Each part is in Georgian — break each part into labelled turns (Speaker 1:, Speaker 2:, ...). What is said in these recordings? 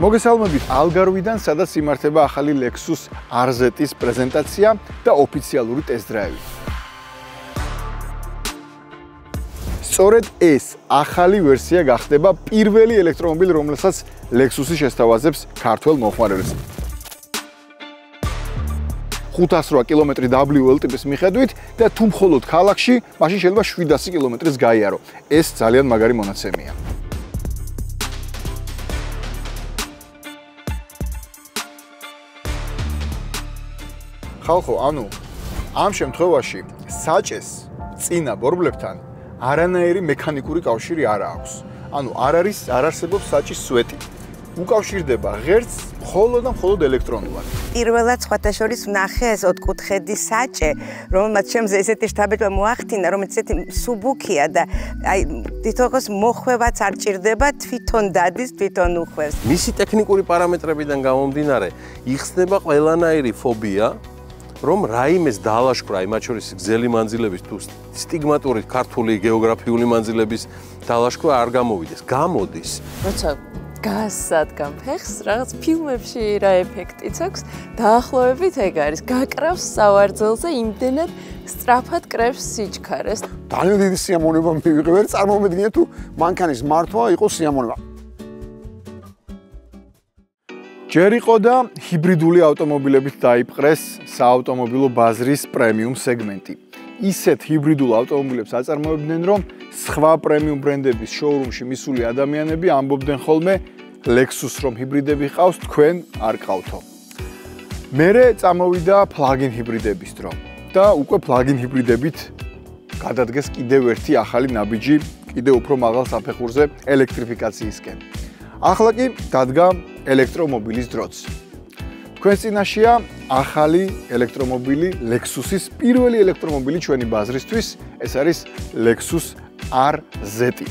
Speaker 1: მოგესალმებით ალგარვიდან, სადაც იმართება ახალი Lexus RZ-ის პრეზენტაცია და ოფიციალური ტესტ-დრაივი. სწორედ ეს ახალი ვერსია გახდება პირველი ელექტრომობილი, რომელსაც Lexus-ი შესთავაზებს ქართველ მომხმარებელს. 508 კილომეტრი WL ტიპის მიხედვით და თუ მხოლოდ ქალაქში, მაშინ შეიძლება 700 კილომეტრს გაიარო. ეს ძალიან მაგარი მონაცემია. ხალხო, ანუ ამ შემთხვევაში საჭეს წინა ბორბლებთან არანაირი მექანიკური კავშირი არ აქვს. ანუ არ არსებობს საჭის სვეტი. უკავშირდება ღერცს მხოლოდ და მხოლოდ ელექტრონულად.
Speaker 2: პირველად სხვათა შორის ვნახე ეს ოთხკუთხედი საჭე, რომელმაც შემზე ესეთი შთაბეჭდილება მოახდინა, რომელიც ესეთი მსუბუქია და აი თითოეულს მოხვევაც არ ჭირდება, თვითონ დადის, თვითონ უხვევს.
Speaker 3: მისი ტექნიკური პარამეტრებიდან გამომდინარე, იხსნება ყველანაირი ფობია, რომ რაიმეს დაალაშქრა, მათ შორის გზელი მანძილების თუ სტიგმატური ქართული გეოგრაფიული მანძილების დაალაშქრა არ გამოვიდეს. გამოდის.
Speaker 4: როცა გასადგამ ფეხს, რაღაც ფილმებში რა ეფექტიც აქვს, დაახლოებით ეგ არის. გაკრავს სავარძელზე, იმდენად სწრაფად კრებს სიჩქარეს.
Speaker 5: ძალიან დიდი სიამოვნება მივიღებ, წარმომედგინე თუ მანქანის მართვა იყოს სიამოვნება.
Speaker 1: ჯერ იყო და ჰიბრიდული ავტომობილებით დაიპყრეს საავტომობილო ბაზრის პრემიუმ სეგმენტი. ისეთ ჰიბრიდულ ავტომობილებს აწარმოებდნენ, რომ სხვა პრემიუმ ბრენდების შოურუმში მისული ადამიანები ამბობდნენ ხოლმე Lexus რომ ჰიბრიდები ყავს, თქვენ არ ყავთო. მერე წამოვიდა plug-in ჰიბრიდების დრო და უკვე plug-in ჰიბრიდებით გადადგეს კიდევ ერთი ახალი ნაბიჯი, კიდევ უფრო მაღალ საფეხურზე ელექტრიფიკაციისკენ. ახლა კი დადგა ელექტრომობილის დროც. თქვენს წინაშეა ახალი ელექტრომობილი Lexus-ის პირველი ელექტრომობილი ჩვენი ბაზრისთვის, ეს არის Lexus RZ,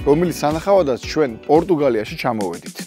Speaker 1: რომელიც სანახავადაც ჩვენ პორტუგალიაში ჩამოვედით.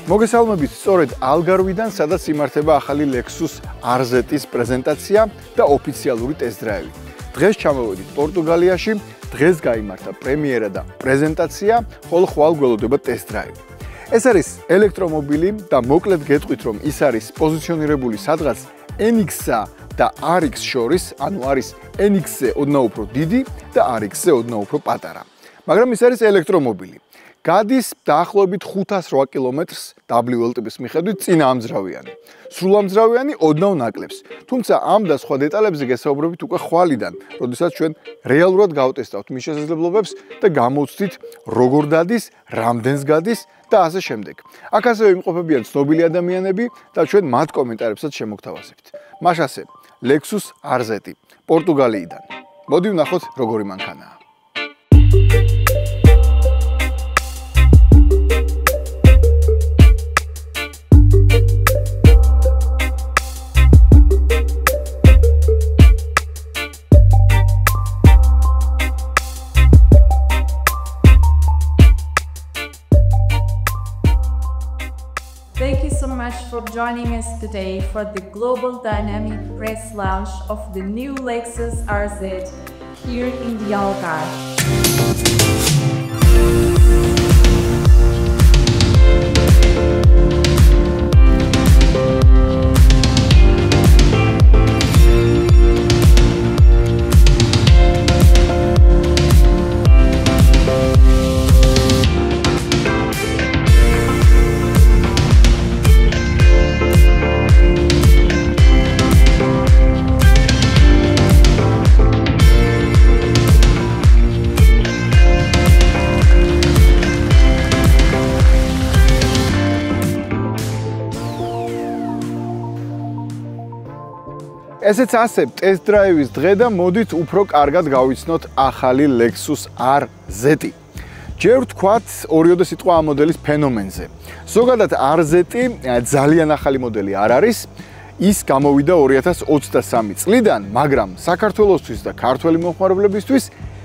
Speaker 1: მოგესალმებით, სწორედ ალგარვიდან, სადაც იმართება ახალი Lexus RZ-ის პრეზენტაცია და ოფიციალური ტესტ-დრაივი. დღეს ჩამოვედით პორტუგალიაში, დღეს გაიმართა პრემიერა და პრეზენტაცია, ხოლო ხვალ გველოდება ტესტ-დრაივი. ეს არის ელექტრომობილი და მოკლედ გეტყვით, რომ ის არის პოზიციონირებული სადღაც NX-სა და RX შორის, ანუ არის NX-ზე ოდნავ უფრო დიდი და RX-ზე ოდნავ უფრო პატარა. მაგრამ ის არის ელექტრომობილი. გადის დაახლოებით 508 კილომეტრს WL ტიპის მიხედვით წინა ამძრავიანი. სრულამძრავიანი ოდნავ ნაკლებს. თუმცა ამ და სხვა დეტალებზე გესაუბრებით უკვე ხვალიდან, როდესაც ჩვენ რეალურად გავტესტავთ მის შესაძლებლობებს და გამოვცდით როგორ დადის, რამდენს გადის და ასე შემდეგ. აქ ასევე იმყოფებიან ცნობილი ადამიანები და ჩვენ მათ კომენტარებსაც შემოგთავაზებთ. მაშასე, Lexus RZ, პორტუგალიიდან. მოდი ვნახოთ როგორი მანქანაა.
Speaker 6: Thank you so much for joining us today for the global dynamic press launch of the new Lexus RZ here in the Algarve.
Speaker 1: ესეც ასე ტესტ დრაივის დღე და მოდით უფრო კარგად გავიცნოთ ახალი Lexus RZ. ჯერ ვთქვათ ორიოდე სიტყვა ამ მოდელის ფენომენზე. ზოგადად RZ ძალიან ახალი მოდელი არ არის. ის გამოვიდა 2023 წლიდან, მაგრამ საქართველოსთვის და ქართველი მომხმარებლებისთვის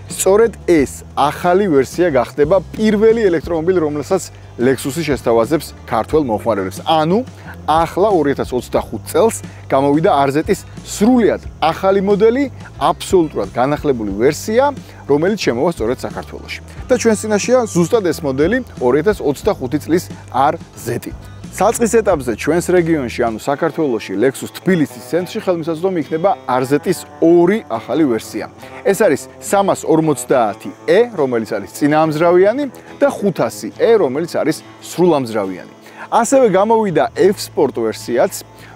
Speaker 1: სწორედ ეს ახალი ვერსია გახდება პირველი ელექტრომობილი, რომელსაც Lexus-ი შესთავაზებს ქართველ მომხმარებლებს. ანუ ახლა 2025 წელს გამოვიდა RZ-ის სრულიად ახალი მოდელი, აბსოლუტურად განახლებული ვერსია, რომელიც შემოვა სწორედ საქართველოში. და ჩვენ წინაშეა ზუსტად ეს მოდელი 2025 წლის RZ. საწყის ეტაპზე ჩვენს რეგიონში, ანუ საქართველოში, Lexus თბილისის ცენტრში ხელმისაწვდომი იქნება RZ-ის ორი ახალი ვერსია. ეს არის 350E, რომელიც არის წინაამძრავიანი და 500E, რომელიც არის სრულამძრავიანი. ასევე გამოვიდა F-Sport ვერსიაც,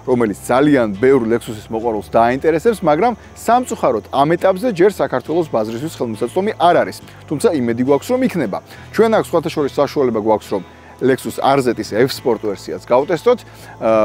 Speaker 1: რომელიც ძალიან ბევრ Lexus-ის მოყვარულს დაინტერესებს, მაგრამ სამწუხაროდ ამ ეტაპზე ჯერ საქართველოს ბაზრისთვის ხელმისაწვდომი არ არის. თუმცა იმედი გვაქვს, რომ იქნება. ჩვენ აქ სხვათა შორის საშუალება გვაქვს, რომ Lexus RZ-ის F-Sport ვერსიაც გავტესტოთ,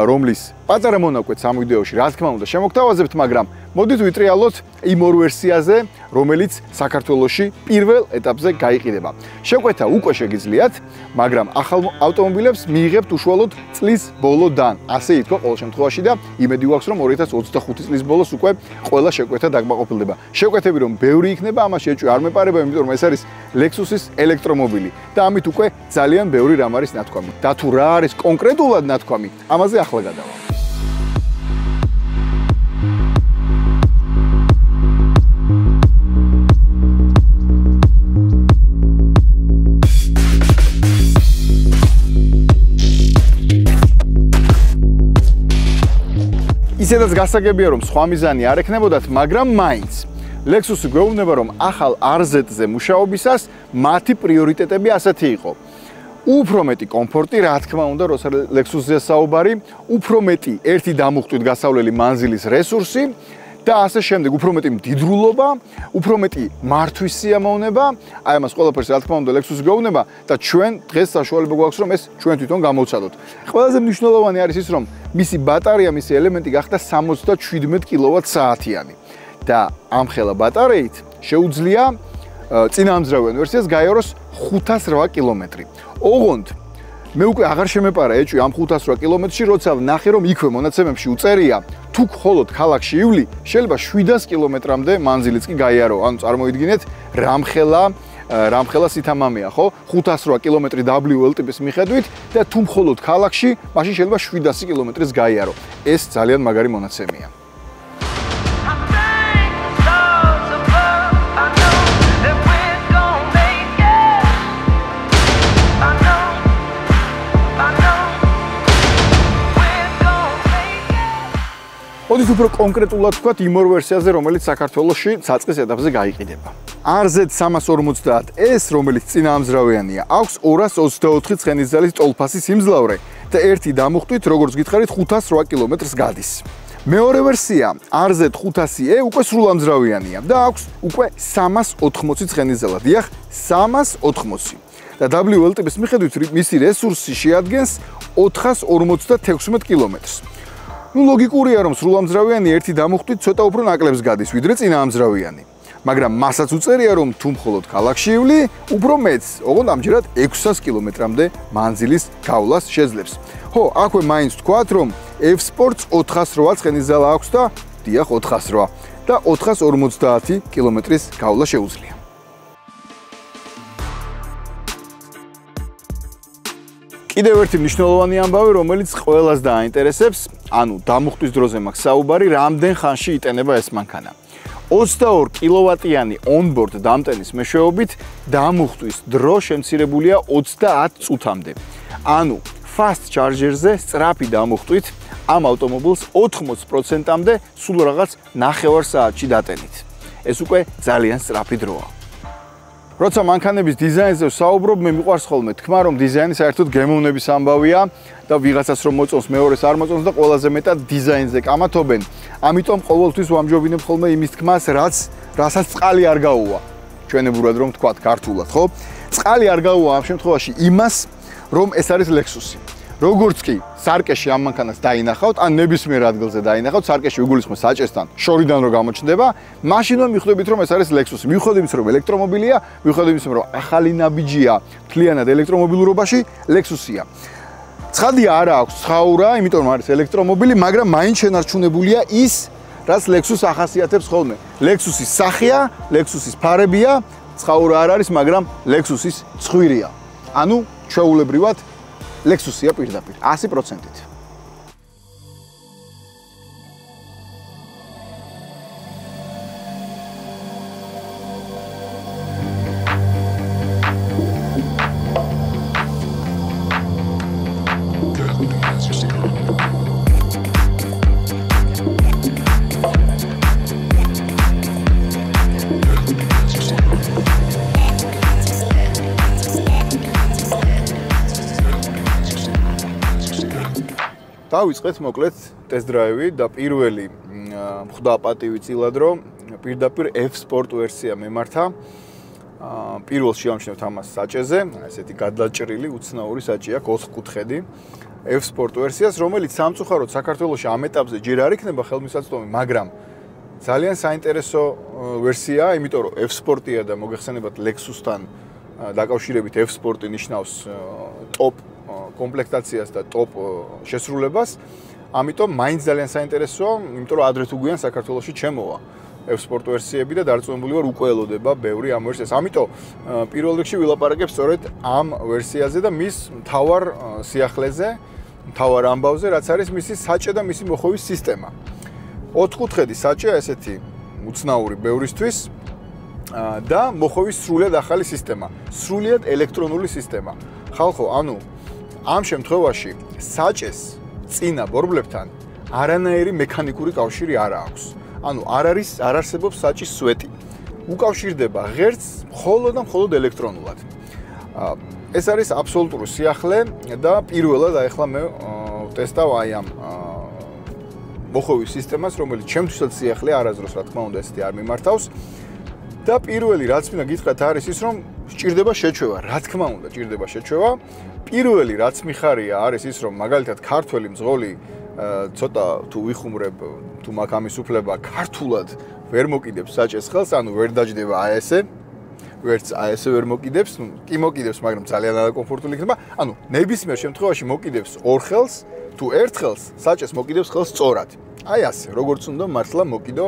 Speaker 1: რომლის პატარა მონაკვეთს ამ ვიდეოში რა თქმა უნდა შემოგთავაზებთ, მაგრამ მოდით ვიტრიალოთ იმ ორ ვერსიაზე, რომელიც საქართველოში პირველ ეტაპზე გაიყიდება. შეკვეთა უკვე შეგიძლიათ, მაგრამ ახალ ავტომობილებს მიიღებთ უშუალოდ წლის ბოლოდან. ასე ითქვა ყოველ შემთხვევაში და იმედი გვაქვს, რომ 2025 წლის ბოლოს უკვე ყველა შეკვეთა დაკმაყოფილდება. შეკვეთები რომ ბევრი იქნება, ამაში ეჭვი არ მეპარება, იმიტომ რომ ეს არის Lexus-ის ელექტრომობილი და ამით უკვე ძალიან ბევრი რამ არის ნათქვამი. და თუ რა არის კონკრეტულად ნათქვამი, ამაზე ახლა გადავალ. ისედაც გასაგებია, რომ სხვა მიზანი არ ექნებოდათ, მაგრამ მაინც Lexus-ი გვეუბნება, რომ ახალ RZ-ზე მუშაობისას მათი პრიორიტეტები ასეთი იყო. უფრო მეტი კომფორტი, რა თქმა უნდა, როცა Lexus-ზე საუბარი, უფრო მეტი ერთი დამუხტვით გასავლელი მანძილის რესურსი და ასე შემდეგ, უფრო მეტი მდიდრულობა, უფრო მეტი მართვის სიამოვნება, აი ამას ყველაფერს რა თქმა უნდა Lexus-ი გვეუბნება და ჩვენ დღეს საშუალება გვაქვს, რომ ეს ჩვენ თვითონ გამოვცადოთ. ყველაზე მნიშვნელოვანი არის ის, რომ მისი ბატარეა, მისი ელემენტი გახდა 77 კილოვატ-საათიანი და ამ ხელა ბატარეით შეუძლია წინაამძრავიან ვერსიას გაიაროს 508 კილომეტრი. ოღონდ მე უკვე აღარ შემეპარა ეჭვი ამ 508 კილომეტრში, როცა ვნახე, რომ იქვე მონაცემებში უწერია, თუ მხოლოდ ქალაქში ივლი, შეიძლება 700 კილომეტრამდე მანძილიც კი გაიარო. ანუ წარმოიდგინეთ, რამხელა სითამამეა, ხო? 508 კილომეტრი WL ტიპის მიხედვით და თუ მხოლოდ ქალაქში, მაშინ შეიძლება 700 კილომეტრის გაიარო. ეს ძალიან მაგარი მონაცემია. მოდით უფრო კონკრეტულად ვთქვათ იმ ორ ვერსიაზე, რომელიც საქართველოში საწყის ეტაპზე გაიყიდება. RZ 350S, რომელიც წინაამძრავიანია, აქვს 224 ცხენისძალის ტოლფასი სიმძლავრე და ერთი დამუხტვით, როგორც გითხარით, 508 კილომეტრს გადის. მეორე ვერსია, RZ 500E, უკვე სრულამძრავიანია და აქვს უკვე 380 ცხენისძალა. დიახ, 380. და WL ტიპის მიხედვით მისი რესურსი შეადგენს 456 კილომეტრს. ლოგიკურია, რომ სრულამძრავიანი ერთი დამუხტვით ცოტა უფრო ნაკლებს გადის, ვიდრე წინაამძრავიანი. მაგრამ მასაც უწერია, რომ თუ მხოლოდ ქალაქში ივლი, უფრო მეც, ოღონდ ამჯერად 600 კილომეტრამდე მანძილის გავლას შეძლებს. ხო, აქვე მაინც ვთქვათ, რომ F-Sports 408 ცხენისძალა აქვს და დიახ 408 და 450 კილომეტრის გავლა შეუძლია. კიდევ ერთი მნიშვნელოვანი ამბავი, რომელიც ყველას დააინტერესებს, ანუ დამუხტვის დროზე მაქვს საუბარი, რამდენ ხანში იტენება ეს მანქანა. 22 კილოვატიანი on-board დამტენის მეშვეობით დამუხტვის დრო შემცირებულია 30 წუთამდე. ანუ fast charger-ზე სწრაფი დამუხტვით ამ ავტომობილს 80%-მდე სულ რაღაც 9 საათში დატენით. ეს უკვე ძალიან სწრაფი დროა. როცა მანქანების დიზაინზე ვსაუბრობ, მე მიყვარს ხოლმე თქმა, რომ დიზაინი საერთოდ გემოვნების ამბავია და ვიღაცას რომ მოწონს, მეორეს არ მოწონს და ყველაზე მეტად დიზაინზე კამათობენ. ამიტომ ყოველთვის ვამჯობინებ ხოლმე იმის თქმას, რასაც წყალი არ გაუვა. ჩვენებურად რომ ვთქვათ ქართულად, ხო? წყალი არ გაუვა ამ შემთხვევაში იმას, რომ ეს არის Lexus-ი. როგორც კი სარკეში ამ მანქანას დაინახავთ, ან ნებისმიერ ადგილზე დაინახავთ, სარკეში უგულისხმობ საჭესთან შორიდან რო გამოჩნდება, მაშინვე მიხვდებით რომ ეს არის Lexus-ი. მიხვდებით რომ ელექტრომობილია, მიხვდებით რომ ახალი ნაბიჯია მთლიანად ელექტრომობილურობაში Lexus-ია. ცხადია არა აქვს ცხაურა, იმიტომ რომ არის ელექტრომობილი, მაგრამ მაინც შენარჩუნებულია ის, რაც Lexus ახასიათებს ხოლმე. Lexus-ის სახეა, Lexus-ის ფარებია, ცხაურა არ არის, მაგრამ Lexus-ის ცხვირია. ანუ ჩვეულებრივად Lexus-ია პირდაპირ 100%-ით. დავიწყეთ მოკლედ ტესტ-დრაივი და პირველი ხვდა პატივი წილად რომ პირდაპირ F-Sport ვერსია მემართა. პირველში ამჩნევთ ამას საჭეზე, ესეთი გადაჭრილი უცნაური საჭი აქვს 4 კუთხედი F-Sport ვერსიას, რომელიც სამწუხაროდ საქართველოში ამ ეტაპზე ჯერ არ იქნება ხელმისაწვდომი, მაგრამ ძალიან საინტერესო ვერსიაა, იმიტომ რომ F-Sport-ია და მოგეხსენებათ Lexus-თან დაკავშირებით F-Sport-ი ნიშნავს ტოპ კომპლექტაციას და ტოპ შესრულებას. ამიტომ მაინც ძალიან საინტერესოა, იმიტომ რომ ადრე თუ გვიან საქართველოში ჩემოვა F-Sport ვერსიები და დარწმუნებული ვარ უკვე ელოდება ბევრი ამ ვერსიას. ამიტომ პირველ რიგში ვილაპარაკებ სწორედ ამ ვერსიაზე და მის მთავარ სიახლეზე, მთავარ ამბავზე, რაც არის მისი საჭე და მისი მოხოვის სისტემა. 4 კუთხედი საჭეა ესეთი უცნაური ბევრისთვის და მოხოვის სრულიად ახალი სისტემა, სრულიად ელექტრონული სისტემა. ხალხო, ანუ ამ შემთხვევაში საჭეს წინა ბორბლებთან არანაირი მექანიკური კავშირი არ აქვს. ანუ არ არსებობს საჭის სვეტი. უკავშირდება ღერცს მხოლოდ და მხოლოდ ელექტრონულად. ეს არის აბსოლუტური სიახლე და პირველად ახლა მე ტესტავ აი ამ მოხოვის სისტემას, რომელიც ჩემთვისაც სიახლე არასდროს რა თქმა უნდა ესეთი არ მიმართავს. და პირველი რაც მინდა გითხრათ არის ის რომ სჭირდება შეჩვევა, რა თქმა უნდა სჭირდება შეჩვევა. პირველი რაც მიხარია არის ის რომ მაგალითად ქართველი მძღოლი ცოტა თუ ვიხუმრებ თუ მაგ ამის უფლება ქართულად ვერ მოკიდებს საჭეს ხელს, ანუ ვერ დაждდება აი ესე. ვერც აი ესე ვერ მოკიდებს, კი მოკიდებს, მაგრამ ძალიან არაკომფორტული იქნება. ანუ ნებისმიერ შემთხვევაში მოკიდებს ორ ხელს, თუ ერთ ხელს საჭეს მოკიდებს ხელს სწორად. აი ასე, როგორც უნდა მართლა მოკიდო,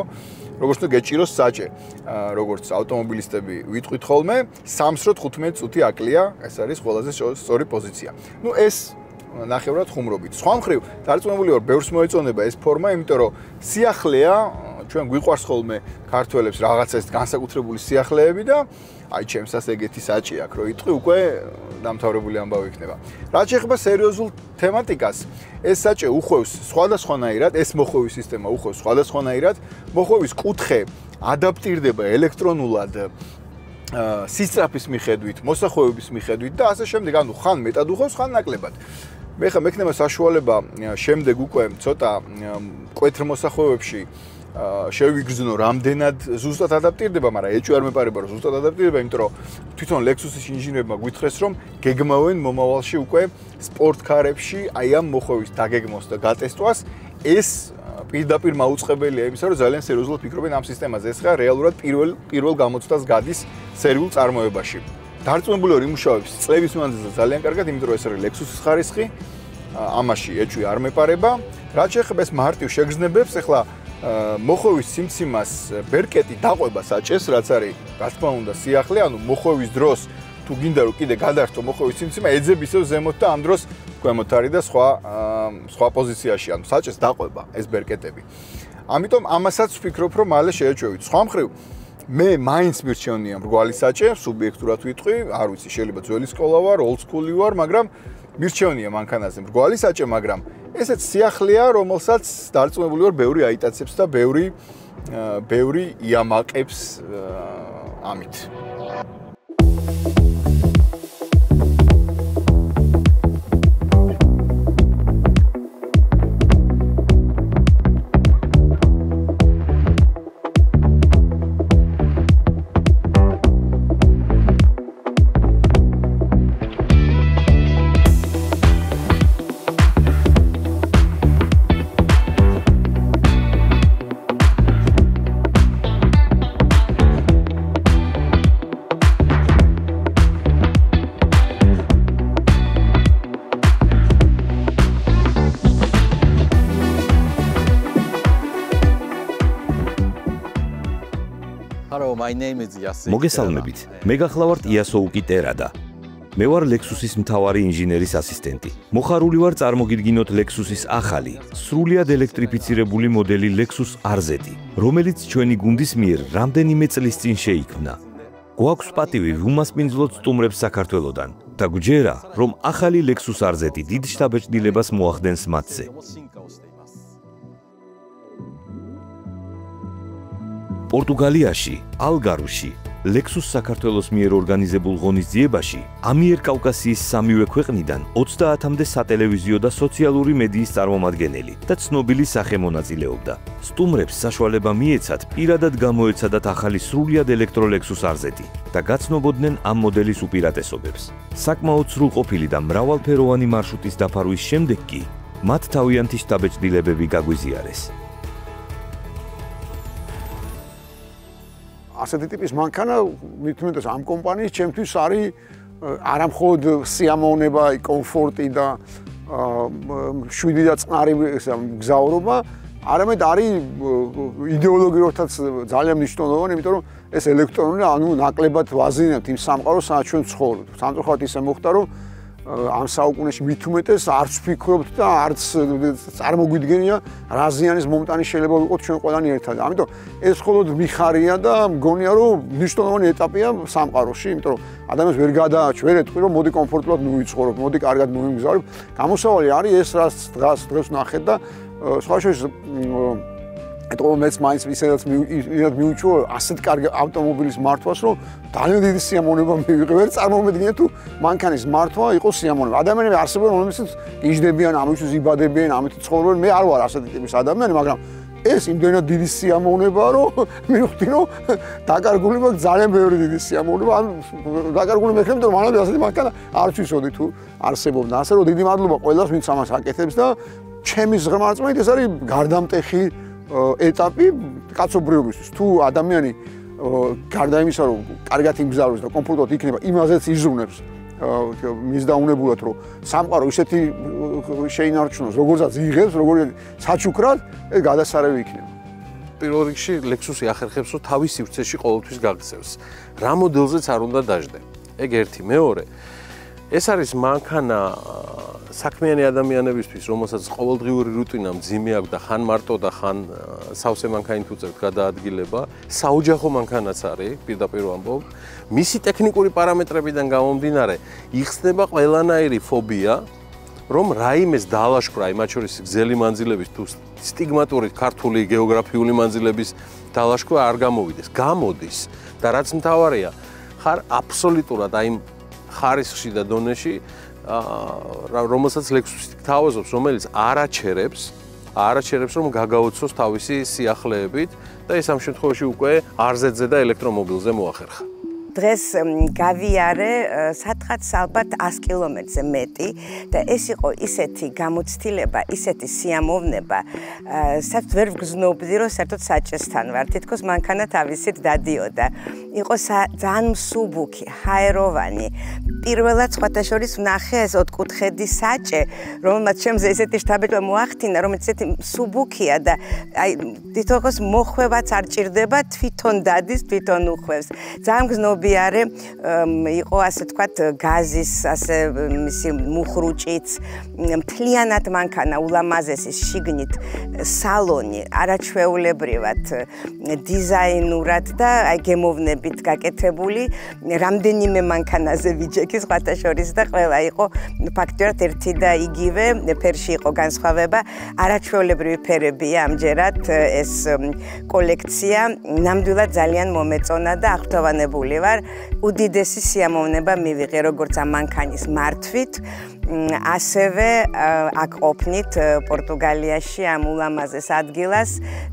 Speaker 1: როგორც უნდა გეჭიროს საჭე. როგორც ავტომობილისტები ვიტყვით ხოლმე, 3-15 წუთი აკლია, ეს არის ყველაზე სწორი პოზიცია. ნუ ეს ნახევრად ხუმრობით. სხვა მხრივ, დარწმუნებული ვარ, ბევრს მოეწონება ეს ფორმა, იმიტომ რომ სიახლეა, ჩვენ გვიყვარს ხოლმე ქართველებს რაღაცა ეს განსაკუთრებული სიახლეები და აი ჩემსაც ეგეთი საჭი აქვს, რომ იტყვი უკვე დამთავრებული ამბავი იქნება. რაც შეეხება სერიოზულ თემატიკას, ეს საჭე უხვევს სხვადასხვანაირად, ეს მოხოვის სისტემა უხვევს სხვადასხვანაირად, მოხოვის კუთხე ადაპტირდება ელექტრონულად სისწრაფის მიხედვით, მოსახვევების მიხედვით და ასე შემდეგ, ანუ ხან მეტად უხვევს, ხან ნაკლებად. მე ხა მექნება საშუალება შემდეგ უკვე ცოტა მკვეთრ მოსახვევებში შევიგრძნო რამდენად ზუსტად ადაპტირდება, მაგრამ ეჭვი არ მეპარება რომ ზუსტად ადაპტირდება, იმიტომ რომ თვითონ Lexus-ის ინჟინერებმა გვითხრეს რომ გეგმავენ მომავალში უკვე სპორტკარებში აი ამ მოხოვის დაგეგმოს და გატესტვას. ეს პირდაპირ მაუწყებელია იმისა, რომ ძალიან სერიოზულად ფიქრობენ ამ სისტემაზე. ეს ხა რეალურად პირველ გამოცდას გადის სერიულ წარმოებაში. დარწმუნებული ვარ იმუშავებს წლების მანძილზე ძალიან კარგად, იმიტომ რომ ეს არის Lexus-ის ხარისხი, ამაში ეჭვი არ მეპარება. რაც შეეხება ეს მარტივ შეგრძნებებს, ახლა მოხოვის სიმციმას ბერკეტი დაყვება საჭეს, რაც არის რა თქმა უნდა სიახლე, ანუ მოხოვის დროს თუ გინდა რომ კიდე გადართო მოხოვის სიმციმა, ეძებ ისევ ზემოთ და ამ დროს ქვემოთ არის და სხვა პოზიციაში, ანუ საჭეს დაყვება ეს ბერკეტები. ამიტომ ამასაც ვფიქრობ, რომ მალე შეეჩვევით. სხვა მხრივ, მე მაინც მირჩევნია მრგვალი საჭე, სუბიექტურად ვიტყვი, არ ვიცი, შეიძლება ძველი სკოლა ვარ, old school-ი ვარ, მაგრამ მირჩევნია მანქანაზე მრგვალი საჭე, მაგრამ ესეც სიახლეა, რომელსაც დარწმუნებული ვარ, ბევრი აიტაცებს და ბევრი იამაყებს ამით.
Speaker 7: მოგესალმებით. მე გახლავართ იასოუკი ტერადა. მე ვარ Lexus-ის მთავარი ინჟინერის ასისტენტი. მოხარული ვარ წარმოგიდგინოთ Lexus-ის ახალი, სრულიად ელექტრიფიცირებული მოდელი Lexus RZ, რომელიც ჩვენი გუნდის მიერ რამდენიმე წლის წინ შეიქმნა. გვაქვს პატივი ვუმასპინძლოთ სტუმრებს საქართველოდან და გვჯერა, რომ ახალი Lexus RZ დიდ შთაბეჭდილებას მოახდენს მათზე. პორტუგალიაში, ალგარვში, Lexus საქართველოს მიერ ორგანიზებულ ღონისძიებაში ამიერკავკასიის სამივე ქვეყნიდან 30-მდე სატელევიზიო და სოციალური მედიის წარმომადგენელი და ცნობილი სახე მონაწილეობდა. სტუმრებს საშუალება მიეცათ პირადად გამოეცადათ ახალი სრულიად ელექტრო Lexus RZ და გაცნობოდნენ ამ მოდელის უპირატესობებს. საკმაოდ სრულყოფილი და მრავალფეროვანი მარშრუტის დაფარვის შემდეგ კი მათ თავიანთი შთაბეჭდილებები გაგვიზიარეს.
Speaker 5: ასეთი ტიპის მანქანა მithumetes ამ კომპანიის ჩემთვის არის არა მხოლოდ სიამოვნება, კომფორტი და 7 და წყნარი გზავრობა, არამედ არის იდეოლოგიურადაც ძალიან მნიშვნელოვანი, იმიტომ რომ ეს ელექტრონული ანუ ნაკლებად ვაზინებთ იმ სამყაროს, სადაც ჩვენ ცხოვრობთ. სამწუხაროდ ისე მოხდა, რომ ამ საუკუნეში მithumetes არც ვფიქრობთ და არც წარმოგვიდგენია რა ზიანის მომტანი შეიძლება ვიყოთ ჩვენ ყველანი ერთად. ამიტომ ეს მხოლოდ მიხარია და მგონია რომ მნიშვნელოვანი ეტაპია სამყაროში, იმიტომ რომ ადამიანს ვერ გადააჩვენეთ, რომ მოდი კომფორტულად მივიცხოვროთ, მოდი კარგად მივიმგზავრებ. გამოსავალი არის ეს, რაც დღეს ნახეთ და სხვა შორის ეტყობა მეც მაინც ისედაც მივუჩვო ასეთ კარგი ავტომობილის მართვას, რომ ძალიან დიდი სიამოვნება მივიღე. ვერ წარმოვიდგინე თუ მანქანის მართვა იყოს სიამოვნება. ადამიანები არსებობენ, რომლებიც გიждდებიან, ამისთვის იბადებიან, ამით ცხოვრობენ. მე არ ვარ ასეთი ტიპის ადამიანი, მაგრამ ეს იმდენად დიდი სიამოვნებაა, რომ მივხვდი, რომ დაკარგული მაქვს ძალიან ბევრი დიდი სიამოვნება. ან დაკარგული მექნები, იმიტომ რომ მანამდე ასეთი მანქანა არ ვიცოდი თუ არსებობდა. ასე რომ დიდი მადლობა ყველას, ვინც ამას აკეთებს და ჩემი ზღრმა რწმენით ეს არის გარდამტეხი ეტაპი კაცობრიობისთვის. თუ ადამიანი გარდა იმისა, რომ კარგად იმგზავროს და კომფორტულად იქნება, იმაზეც იზრუნებს მის დაუნებულად, რომ სამყარო ისეთი შეინარჩუნოს, როგორცაც იღებს, როგორც საჩუქრად, ეს გადასარევი იქნება.
Speaker 3: პირველ რიგში Lexus-ი ახერხებს, რომ თავის სივრცეში ყოველთვის გაგრძელს. რა მოდელზეც არ უნდა დაждდე. ეგ ერთი, მეორე. ეს არის მანქანა საქმიანი ადამიანებისთვის, რომელსაც ყოველდღიური რუტინა მძიმე აქვს და ხან მარტო და ხან სავსე მანქანით უწევთ გადაადგილება, საოჯახო მანქანაც არის, პირდაპირ ვამბობ. მისი ტექნიკური პარამეტრებიდან გამომდინარე, იხსნება ყველანაირი ფობია, რომ რაიმეს დაალაშქრა, მათ შორის გზელი მანძილების თუ სტიგმატური ქართული გეოგრაფიული მანძილების დაალაშქრა არ გამოვიდეს. გამოდის და რაც მთავარია, ხარ აბსოლუტურად აი ხარისხში და დონეში რომელსაც Lexus-ი გთავაზობს, რომელიც არაჩერებს, რომ გაგაოცოს თავისი სიახლეებით და ეს ამ შემთხვევაში უკვე RZ-ზე და ელექტრომობილზე მოახერხა.
Speaker 2: დღეს გავიარე სადღაც ალბათ 100 კილომეტრზე მეტი და ეს იყო ისეთი გამოცდილება, ისეთი სიამოვნება, საერთოდ ვერ ვგზნობდი, რომ საერთოდ საჭესთან ვარ. თითქოს მანქანა თავისით დადიოდა. იყო ძალიან მსუბუქი, ჰაეროვანი. პირველად სხვათა შორის ვნახე ეს ოთხკუთხედი საჭე, რომელმაც ჩემზე ესეთი შთაბეჭდილება მოახდინა, რომელიც ესეთი მსუბუქია და აი თითქოს მოხვევაც არ ჭირდება, თვითონ დადის, თვითონ უხვევს. ძალიან გზნობ იყო ასე თქვათ გაზის ასე მისი მუხრუჭიც მთლიანად მანქანა ულამაზესი შიგნით სალონი არაჩვეულებრივად დიზაინურად და აი გემოვნებით გაკეთებული რამდენიმე მანქანაზე ვიჯექი სხვათა შორის და ყველა იყო ფაქტობრივად ერთი და იგივე ფერში იყო განსხვავება არაჩვეულებრივი ფერებია ამჯერად ეს კოლექცია ნამდვილად ძალიან მომეწონა და აღფრთოვანებული ვარ უდიდესი სიამოვნება მივიღე როგორც ამ მანქანის მართვით ასევე აქ ყოფნით პორტუგალიაში ამ ულამაზეს ადგილას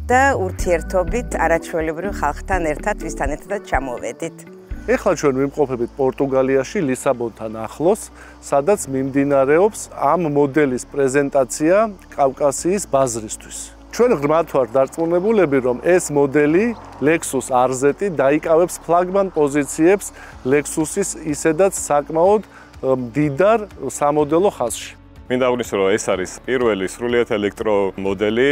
Speaker 2: და ურთიერთობით არაჩვეულებრივ ხალხთან ერთად ვისთან ერთად ჩამოვედით.
Speaker 8: ეხლა ჩვენ ვიმყოფებით პორტუგალიაში ლისაბონთან ახლოს, სადაც მიმდინარეობს ამ მოდელის პრეზენტაცია კავკასიის ბაზრისთვის. ჩვენ ღრმად ვართ დარწმუნებულები, რომ ეს მოდელი Lexus RZ დაიკავებს ფლაგმან პოზიციებს Lexus-ის ისედაც საკმაოდ მდიდარ სამოდელო ხაზში.
Speaker 9: მინდა აღვნიშნო, რომ ეს არის პირველი სრულიად ელექტრო მოდელი,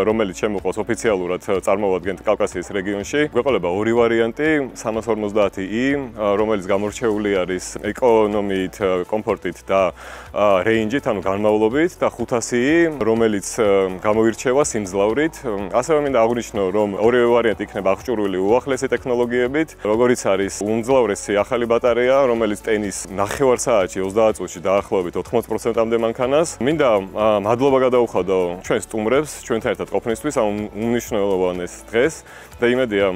Speaker 9: რომელიც შემოყავს ოფიციალურად წარმოადგენთ კავკასიის რეგიონში. გვეყოლება ორი ვარიანტი, 350i, რომელიც გამორჩეული არის ეკონომიით, კომფორტით და რეინჯით, ანუ განმავლობით და 500i, რომელიც გამოირჩევა სიმძლავრით. ასევე მინდა აღვნიშნო, რომ ორივე ვარიანტი იქნება აღჭურვილი უახლესი ტექნოლოგიებით, როგორიც არის უმძლავრესი ახალი ბატარეა, რომელიც ტენის 9 საათში 30 წუთში დაახლოებით 80%-მდე მანქანას. მინდა მადლობა გადაუხადო ჩვენ სტუმრებს, ჩვენთან ერთად ყოფნისთვის ამ უმნიშვნელოვანეს დღეს და იმედია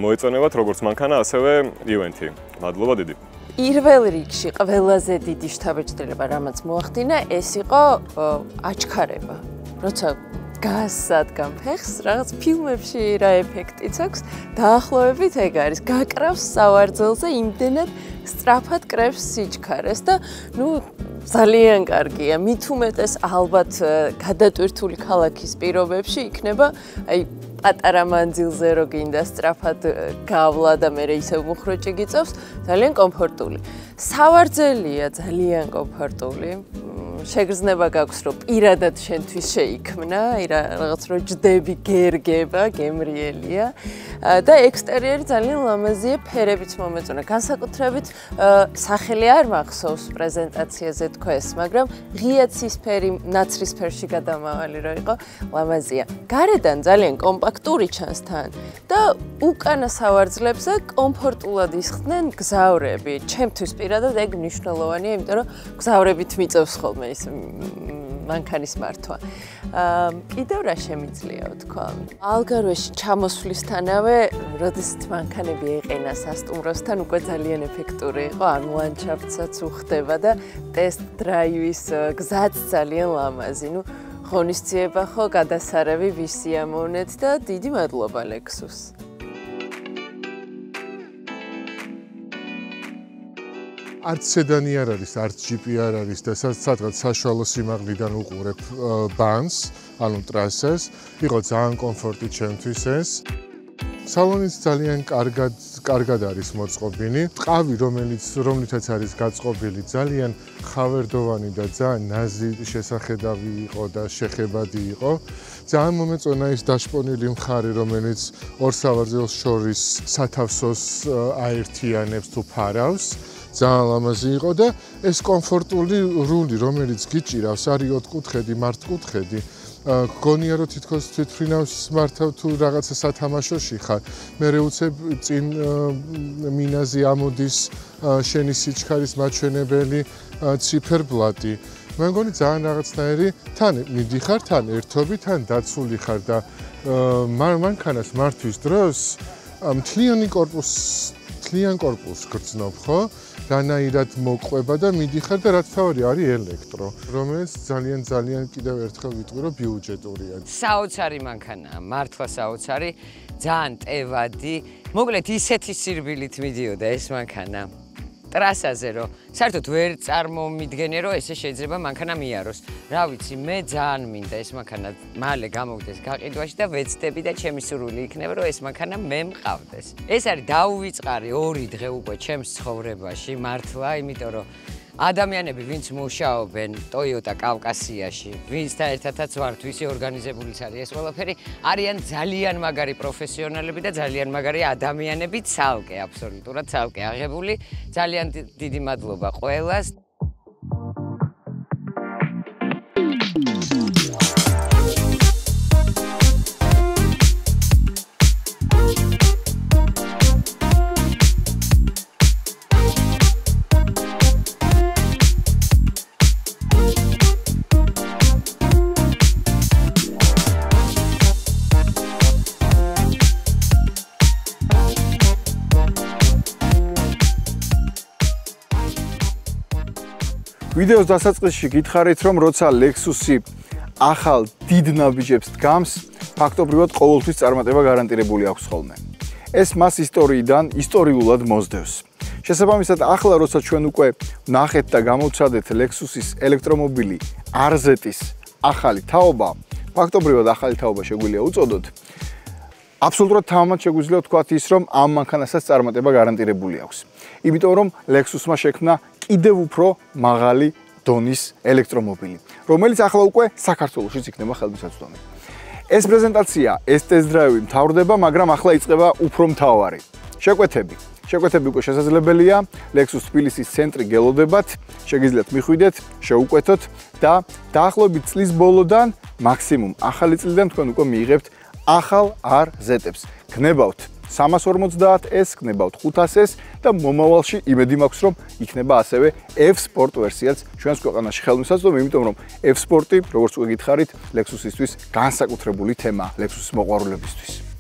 Speaker 9: მოეწონებათ როგორც მანქანა, ასევე ივენთი. მადლობა დიდი.
Speaker 4: პირველ რიგში ყველაზე დიდი შთაბეჭდილება, რამაც მოახდინა, ეს იყო აჩქარება. როცა გასადგამ ფეხს, რაღაც ფილმებში რა ეფექტიც აქვს, დაახლოებით ეგ არის. გაკრავს სავარძელზე, იმდენად სწრაფად კრებს სიჩქარეს და ძალიან კარგია. მით უმეტეს ალბათ გადატვირთული ქალაქის პირობებში იქნება, პატარა მანძილზე რო გინდა სწრაფად გავლა და მე ისევ მუხროჭი გიწევს, ძალიან კომფორტული. სავარძელია ძალიან კომფორტული. შეგრძნება გაქვს, რომ პირადად შენთვის შეიქმნა, რაღაც რო ჯდები, გერგება, გემრიელია და ექსტერიერი ძალიან ლამაზია, ფერებიც მომეწონა. განსაკუთრებით სახელი არ მახსოვს პრეზენტაციაზე თქვეს, მაგრამ ღია ცისფერი, ნაცრისფერში გადამავალი რო იყო, ლამაზია. გარედან ძალიან კომპაქტური ჩანს თან და უკანა სავარძლებზე კომფორტულად ისხდნენ გზავრები. ჩემთვის პირადად ეგ მნიშვნელოვანია, იმიტომ რომ გზავრებით მიწევს ხოლმე ის მანქანის მართვა. კიდევ რა შემიძლია ვთქვა? ალგარვეში ჩამოსვლისთანავე, როდესაც მანქანები ეყენა სასტუმროსთან, უკვე ძალიან ეფექტური იყო, ანუ ლანდშაფტსაც უხდება და ტესტ დრაივის გზაც ძალიან ლამაზი. ღონისძიება ხო გადასარევი ვისიამოვნეთ და დიდი მადლობა ლექსუს.
Speaker 10: არც სედანი არ არის, არც ჯიპი არ არის და სადღაც საშუალო სიმაღლიდან უყურებ ბანს, ანუ ტრასას. იყო ძალიან კომფორტი ჩემთვის ეს. სალონიც ძალიან კარგად არის მოწყობილი. ტყავი, რომლითაც არის გაწყობილი, ძალიან ხავერდოვანი და ძალიან ნაზი შესახედავი იყო და შეხებადი იყო. ძალიან მომეწონა ის დაშპონილი მხარე, რომელიც ორ სავარძელს შორის სათავსოს აერთიანებს თუ ფარავს. ძალიან ლამაზი იყო და ეს კომფორტული რული, რომელიც გიჭირავს, არის ოთხკუთხედი, მართკუთხედი. გონია რომ თითქოს თვითმფრინავს მართავ თუ რაღაცა სათამაშოში ხარ. მე უცებ წინ მინაზი ამოდის შენი სიჩქარის მაჩვენებელი ციფერბლატი. მე მგონი ძალიან რაღაცნაირი თან მიდიხარ, თან ერთობი, თან დაცული ხარ და მანქანას მართვის დროს მთლიან კორპუსს გრძნობ, ხო? რანაირად მოყვება და მიდიხარ და რაც თავი არის ელექტრო, რომელიც ძალიან კიდევ ერთხელ ვიტყვი, რომ ბიუჯეტურია.
Speaker 11: საოცარი მანქანაა, მართლა საოცარი, ძალიან ტევადი. მოკლედ ისეთი სირბილით მიდიოდა ეს მანქანა. ტრასაზე რომ საერთოდ ვერ წარმომიდგენე რომ ესე შეიძლება მანქანა მიაროს. რა ვიცი, მე ძალიან მინდა ეს მანქანა მალე გამოვიდეს გაყიდვაში და ვეცდები და ჩემი სურვილი იქნება რომ ეს მანქანა მე მყავდეს. ეს არის დაუვიწყარი 2 დღე უკვე ჩემს ცხოვრებაში, მართლა, იმიტომ რომ ადამიანები, ვინც მუშაობენ Toyota კავკასიაში, ვინცთან ერთადაც ვართ, ვისი ორგანიზებულიც არის ეს ყველაფერი, არიან ძალიან მაგარი პროფესიონალები და ძალიან მაგარი ადამიანები, ცალკე, აბსოლუტურად ცალკე აღებული. ძალიან დიდი მადლობა ყველას.
Speaker 1: ვიდეოს დასაწყისში გითხარით, რომ როცა Lexus-ი ახალ დიდ ნაბიჯებს დგამს, ფაქტობრივად ყოველთვის წარმატება გარანტირებული აქვს ხოლმე. ეს მას ისტორიულად მოსდევს. შესაბამისად, ახლა როცა ჩვენ უკვე ნახეთ და გამოვცადეთ Lexus-ის ელექტრომობილი RZ-ის ახალი თაობა, ფაქტობრივად ახალი თაობა შეგვიძლია უწოდოთ. აბსოლუტურად თამამად შეგვიძლია ვთქვათ ის, რომ ამ მანქანასაც წარმატება გარანტირებული აქვს. იმიტომ რომ Lexus-მა შექმნა კიდევ უფრო მაღალი დონის ელექტრომობილი, რომელიც ახლა უკვე საქართველოშიც იქნება ხელმისაწვდომი. ეს პრეზენტაცია, ეს ტესტ-დრაივი მთავრდება, მაგრამ ახლა იწყება უფრო მთავარი. შეკვეთები უკვე შესაძლებელია, Lexus თბილისის ცენტრი გელოდებათ, შეგიძლიათ მიხვიდეთ, შეუკვეთოთ და დაახლოებით წლის ბოლოდან, მაქსიმუმ ახალი წლიდან თქვენ უკვე მიიღებთ ახალ RZ-ებს. გნებავთ 350S, გნებავთ 500S და მომავალში იმედი მაქვს, რომ იქნება ასევე F-Sport ვერსიაც ჩვენს ქვეყანაში ხელმისაწვდომი, იმიტომ რომ F-Sport-ი, როგორც უკვე გითხარით, Lexus-ისთვის განსაკუთრებული თემაა Lexus-ის მოყვარულებისთვის.